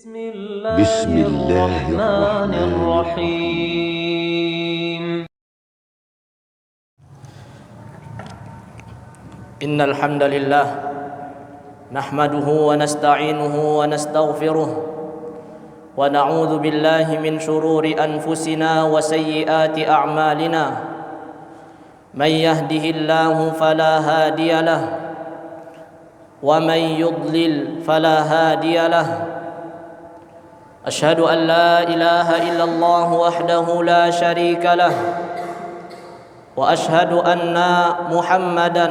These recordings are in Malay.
بسم الله الرحمن الرحيم. إن الحمد لله نحمده ونستعينه ونستغفره ونعوذ بالله من شرور أنفسنا وسيئات أعمالنا. من يهده الله فلا هادي له ومن يضلل فلا هادي له. أشهد أن لا إله إلا الله وحده لا شريك له وأشهد أن محمدا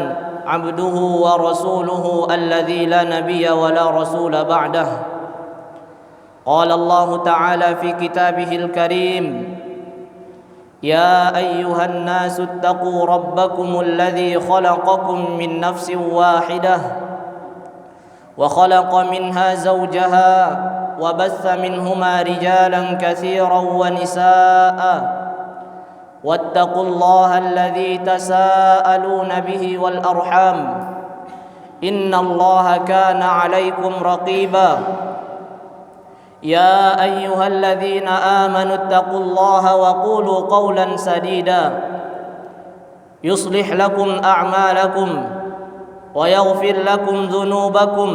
عبده ورسوله الذي لا نبي ولا رسول بعده. قال الله تعالى في كتابه الكريم: يا أيها الناس اتقوا ربكم الذي خلقكم من نفس واحدة وخلق منها زوجها وبث منهما رجالا كثيرا ونساء واتقوا الله الذي تساءلون به والأرحام إن الله كان عليكم رقيبا. يا أيها الذين آمنوا اتقوا الله وقولوا قولا سديدا يصلح لكم أعمالكم ويغفر لكم ذنوبكم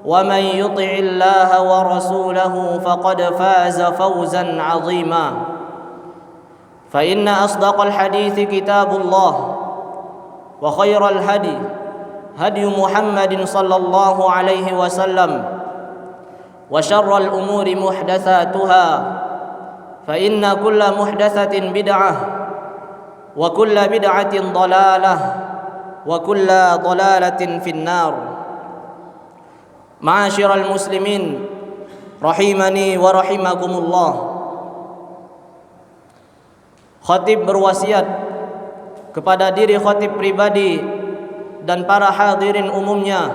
ومن يطع الله ورسوله فقد فاز فوزا عظيما. فإن أصدق الحديث كتاب الله وخير الهدي هدي محمد صلى الله عليه وسلم وشر الأمور محدثاتها فإن كل محدثة بدعة وكل بدعة ضلالة وكل ضلالة في النار. Ma'asyiral muslimin rahimani wa rahimakumullah. Khatib berwasiat kepada diri khatib pribadi dan para hadirin umumnya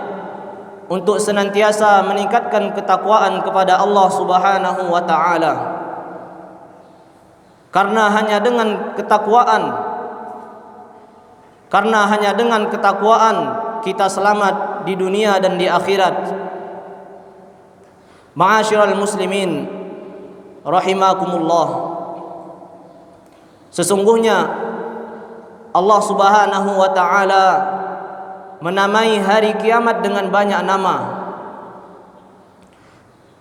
untuk senantiasa meningkatkan ketakwaan kepada Allah Subhanahu wa taala. Karena hanya dengan ketakwaan kita selamat di dunia dan di akhirat. Ma'asyiral muslimin rahimakumullah. Sesungguhnya Allah Subhanahu wa taala menamai hari kiamat dengan banyak nama.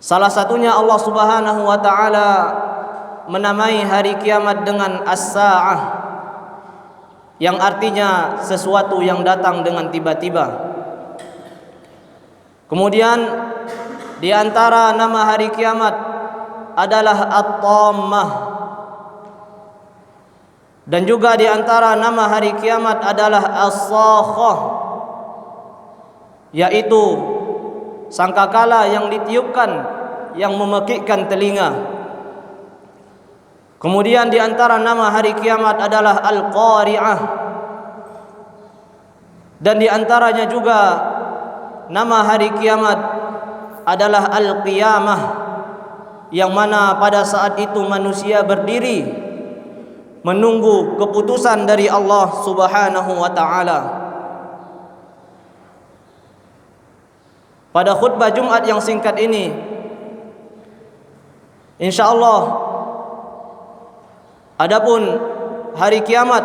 Salah satunya Allah Subhanahu wa taala menamai hari kiamat dengan as-sa'ah, yang artinya sesuatu yang datang dengan tiba-tiba. Kemudian di antara nama hari kiamat adalah At-Tammah, dan juga di antara nama hari kiamat adalah As-Sakhah, yaitu sangkakala yang ditiupkan yang memekikkan telinga. Kemudian di antara nama hari kiamat adalah Al-Qari'ah, dan di antaranya juga nama hari kiamat adalah Al-Qiyamah, yang mana pada saat itu manusia berdiri menunggu keputusan dari Allah Subhanahu wa taala. Pada khutbah Jumat yang singkat ini, insyaallah, adapun hari kiamat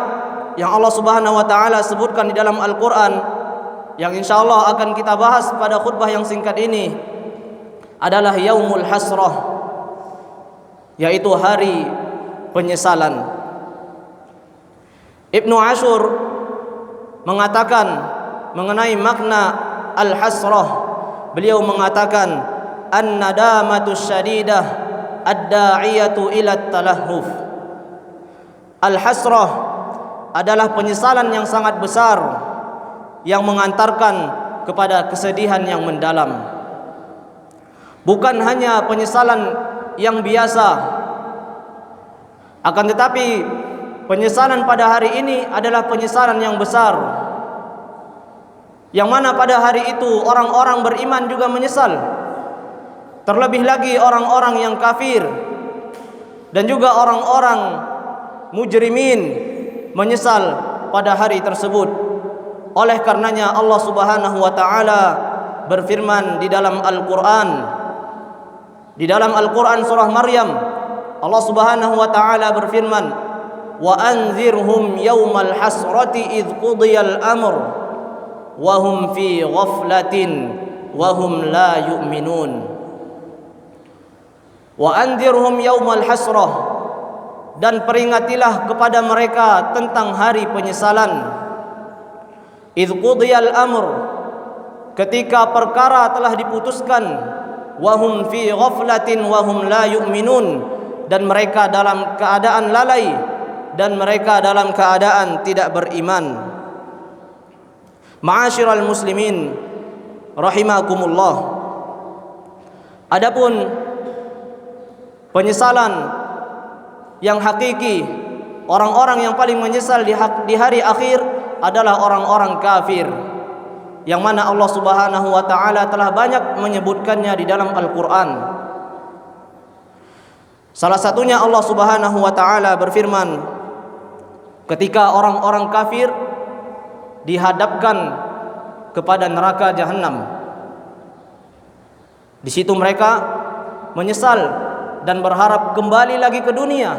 yang Allah Subhanahu wa taala sebutkan di dalam Al-Qur'an, yang insyaallah akan kita bahas pada khutbah yang singkat ini, adalah Yaumul Hasrah, yaitu hari penyesalan. Ibnu Ashur mengatakan mengenai makna al-hasrah, beliau mengatakan an-nadamatus syadidah ad-da'iyatu ila talahhuf. Al-hasrah adalah penyesalan yang sangat besar yang mengantarkan kepada kesedihan yang mendalam. Bukan hanya penyesalan yang biasa, akan tetapi penyesalan pada hari ini adalah penyesalan yang besar, yang mana pada hari itu orang-orang beriman juga menyesal. Terlebih lagi orang-orang yang kafir dan juga orang-orang mujrimin menyesal pada hari tersebut. Oleh karenanya Allah Subhanahu wa taala berfirman di dalam Al-Qur'an, Di dalam Al-Quran surah Maryam, Allah Subhanahu wa ta'ala berfirman, wa anzirhum yawmal hasrati idh qudiyal amr wa hum fi ghaflatin wa hum la yu'minun. Wa anzirhum yawmal hasrah, dan peringatilah kepada mereka tentang hari penyesalan. Idh qudiyal amr, ketika perkara telah diputuskan. Wa hum fi ghaflatin wa hum la yu'minun, dan mereka dalam keadaan lalai dan mereka dalam keadaan tidak beriman. Ma'asyiral muslimin rahimakumullah. Adapun penyesalan yang hakiki, orang-orang yang paling menyesal di hari akhir adalah orang-orang kafir, yang mana Allah Subhanahu wa ta'ala telah banyak menyebutkannya di dalam Al-Quran. Salah satunya Allah Subhanahu wa ta'ala berfirman, ketika orang-orang kafir dihadapkan kepada neraka Jahannam, di situ mereka menyesal dan berharap kembali lagi ke dunia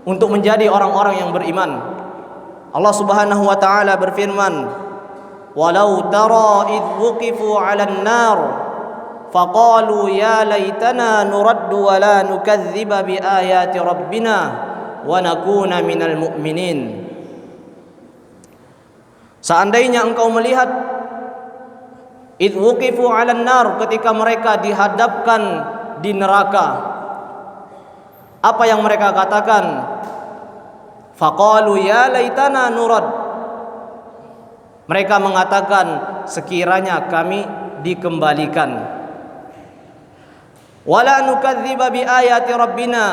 untuk menjadi orang-orang yang beriman. Allah Subhanahu wa ta'ala berfirman, walau tara idh wuqifu 'alan nar faqalu ya laitana nuraddu wa la nukadziba bi ayati rabbina wa nakuna minal mu'minin. Seandainya engkau melihat idh wuqifu 'alan nar, ketika mereka dihadapkan di neraka, apa yang mereka katakan? Faqalu ya laitana nurad, mereka mengatakan sekiranya kami dikembalikan. Wala nukadziba bi ayati rabbina,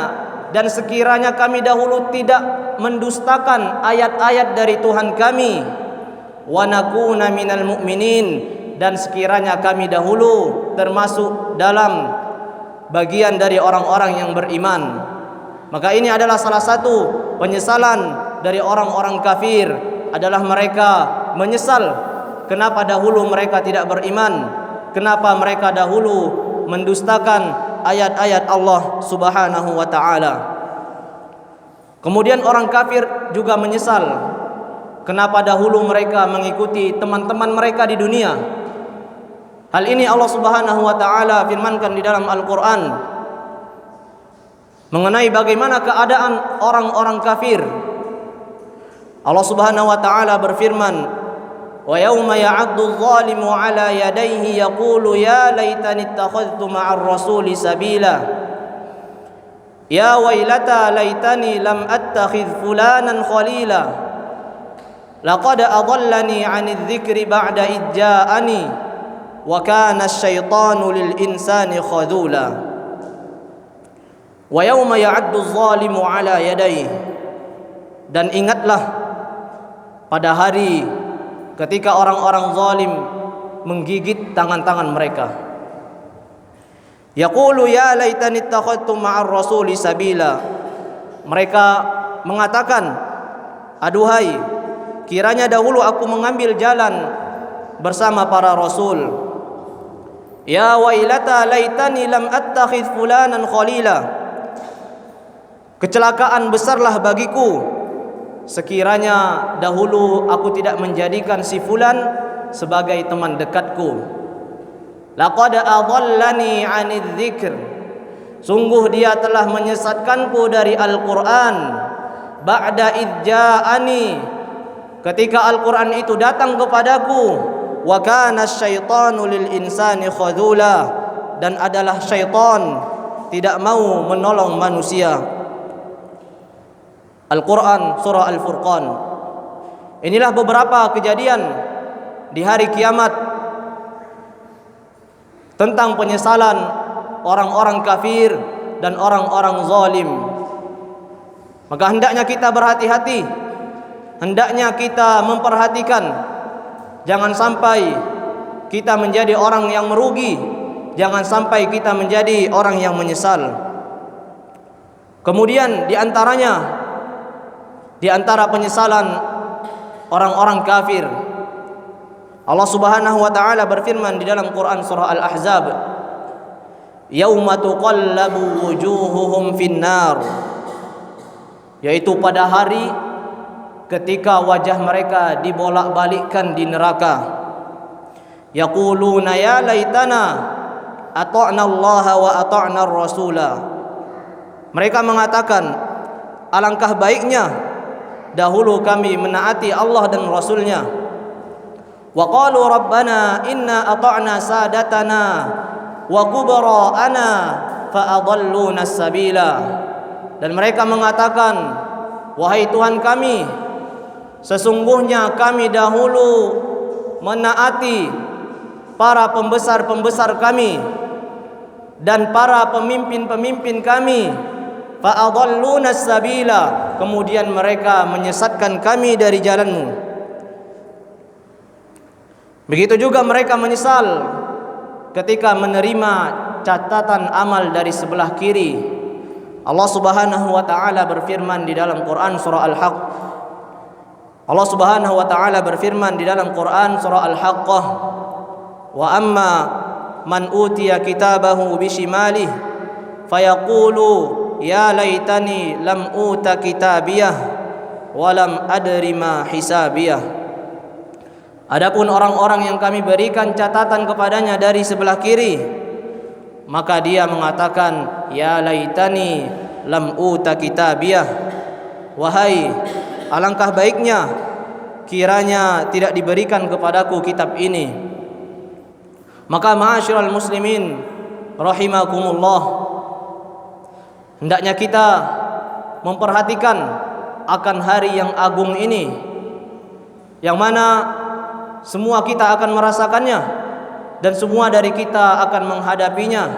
dan sekiranya kami dahulu tidak mendustakan ayat-ayat dari Tuhan kami. Wa nakuna minal mu'minin, dan sekiranya kami dahulu termasuk dalam bagian dari orang-orang yang beriman. Maka ini adalah salah satu penyesalan dari orang-orang kafir, adalah mereka menyesal kenapa dahulu mereka tidak beriman, kenapa mereka dahulu mendustakan ayat-ayat Allah Subhanahu wa ta'ala. Kemudian orang kafir juga menyesal kenapa dahulu mereka mengikuti teman-teman mereka di dunia. Hal ini Allah Subhanahu wa ta'ala firmankan di dalam Al-Quran mengenai bagaimana keadaan orang-orang kafir. Allah Subhanahu wa ta'ala berfirman, wa yauma ya'addu adh-dhalimu 'ala yadayhi yaqulu ya laitani ittakhadhtu ma'ar rasuli sabila ya wailata laitani lam attakhidh fulanan khalila laqad adallani 'anidh dhikri ba'da idh ja'ani wa kana asy-syaitanu lil insani khadhula. Wa yauma ya'addu adh-dhalimu 'ala yadayhi, dan ingatlah pada hari ketika orang-orang zalim menggigit tangan-tangan mereka. Yaqulu ya laitani ittakhadtu ma'ar rasuli sabila, mereka mengatakan, aduhai, kiranya dahulu aku mengambil jalan bersama para rasul. Ya wailata laitani lam attakhidh fulanan khalila, kecelakaan besarlah bagiku sekiranya dahulu aku tidak menjadikan si fulan sebagai teman dekatku. Laqad adallani 'anidz dzikr, sungguh dia telah menyesatkanku dari Al-Quran. Ba'da idz ja'ani, ketika Al-Quran itu datang kepadaku. Wa kana asy-syaitanu lil insani khadhula, dan adalah syaitan tidak mau menolong manusia. Al-Quran surah Al-Furqan. Inilah beberapa kejadian di hari kiamat tentang penyesalan orang-orang kafir dan orang-orang zalim. Maka hendaknya kita berhati-hati, hendaknya kita memperhatikan, jangan sampai kita menjadi orang yang merugi, jangan sampai kita menjadi orang yang menyesal. Kemudian di antara penyesalan orang-orang kafir, Allah Subhanahu wa ta'ala berfirman di dalam Quran surah Al-Ahzab, yauma tuqallabu wujuhuhum finnar, yaitu pada hari ketika wajah mereka dibolak-balikkan di neraka. Yaquluna ya laitana ata'na Allah wa ata'na ar-rasula. Mereka mengatakan, alangkah baiknya dahulu kami menaati Allah dan Rasulnya. Wa qalu rabbana inna ata'na sadatana wa kubara'ana fa adalluna as-sabila. Dan mereka mengatakan, wahai Tuhan kami, sesungguhnya kami dahulu menaati para pembesar-pembesar kami dan para pemimpin-pemimpin kami, fa adalluna as-sabila, kemudian mereka menyesatkan kami dari jalan-Mu. Begitu juga mereka menyesal ketika menerima catatan amal dari sebelah kiri. Allah Subhanahu wa taala berfirman di dalam Quran surah Al-Haqq. Allah Subhanahu wa taala berfirman di dalam Quran surah Al-Haqqah, wa amma man utiya kitabahu bishimalihi fayaqulu ya laitani lam uta kitabiyah wa lam adri ma hisabiyah. Adapun orang-orang yang kami berikan catatan kepadanya dari sebelah kiri, maka dia mengatakan, ya laitani lam uta kitabiyah, wahai alangkah baiknya kiranya tidak diberikan kepadaku kitab ini. Maka ma'asyiral muslimin rahimakumullah, hendaknya kita memperhatikan akan hari yang agung ini, yang mana semua kita akan merasakannya dan semua dari kita akan menghadapinya.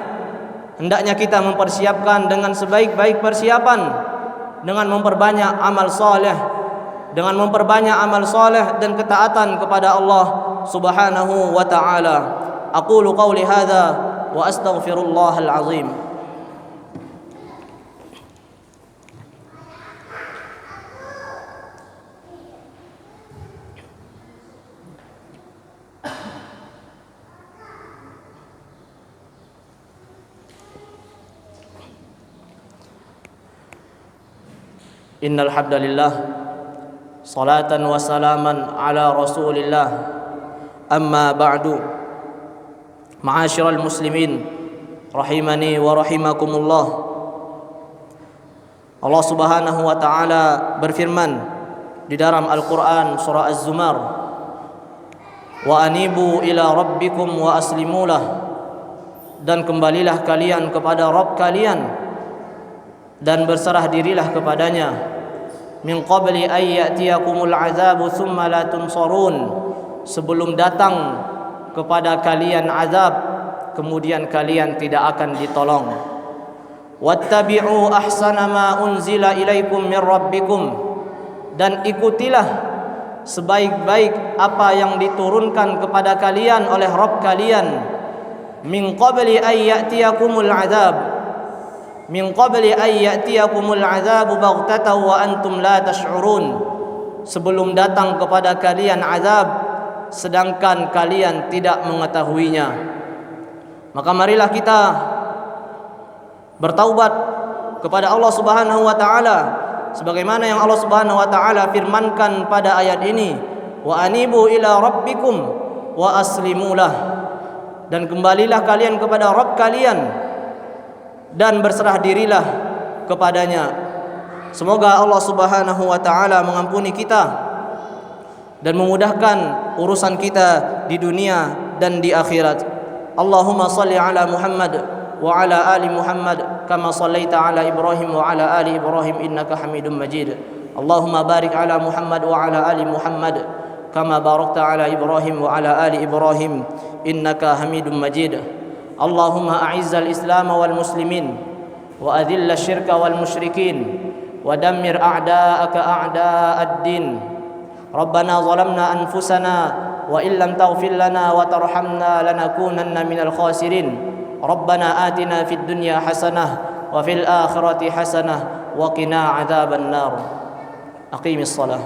Hendaknya kita mempersiapkan dengan sebaik-baik persiapan, dengan memperbanyak amal saleh, dan ketaatan kepada Allah Subhanahu wa taala. Aqulu qawli hadza wa astaghfirullahal azim. Innal hamdalillah, salatan wa salaman ala Rasulillah. Amma ba'du. Ma'asyiral muslimin rahimani wa rahimakumullah. Allah Subhanahu wa taala berfirman di dalam Al-Qur'an surah Az-Zumar, wa anibu ila rabbikum wa aslimulah, dan kembalilah kalian kepada Rabb kalian dan berserah dirilah kepadanya. Min qabli ay ya'tiyakumul azabu thumma la tunsarun, sebelum datang kepada kalian azab kemudian kalian tidak akan ditolong. Wattabi'u ahsana ma unzila ilaikum min rabbikum, dan ikutilah sebaik-baik apa yang diturunkan kepada kalian oleh Rabb kalian. Min qabli ay ya'tiyakumul azab, min qabli ay ya'tiyakumul azabu baghtatan wa antum la tash'urun, sebelum datang kepada kalian azab sedangkan kalian tidak mengetahuinya. Maka marilah kita bertaubat kepada Allah Subhanahu wa taala sebagaimana yang Allah Subhanahu wa taala firmankan pada ayat ini, wa anibu ila rabbikum wa aslimulah, dan kembalilah kalian kepada Rabb kalian dan berserah dirilah kepadanya. Semoga Allah Subhanahu wa taala mengampuni kita dan memudahkan urusan kita di dunia dan di akhirat. Allahumma salli ala Muhammad wa ala ali Muhammad kama sallaita ala Ibrahim wa ala ali Ibrahim innaka Hamidum Majid. Allahumma barik ala Muhammad wa ala ali Muhammad kama barakta ala Ibrahim wa ala ali Ibrahim innaka Hamidum Majid. Allahumma a'izzal Islam wal muslimin wa adhilla syirka wal musyrikin wa dammir a'da'aka a'da'ad din. Rabbana zalamna anfusana wa illam taghfir lana wa tarhamna lanakunanna minal khasirin. Rabbana atina fid dunya hasanah wa fil akhirati hasanah wa qina adzaban nar. Aqimis salah.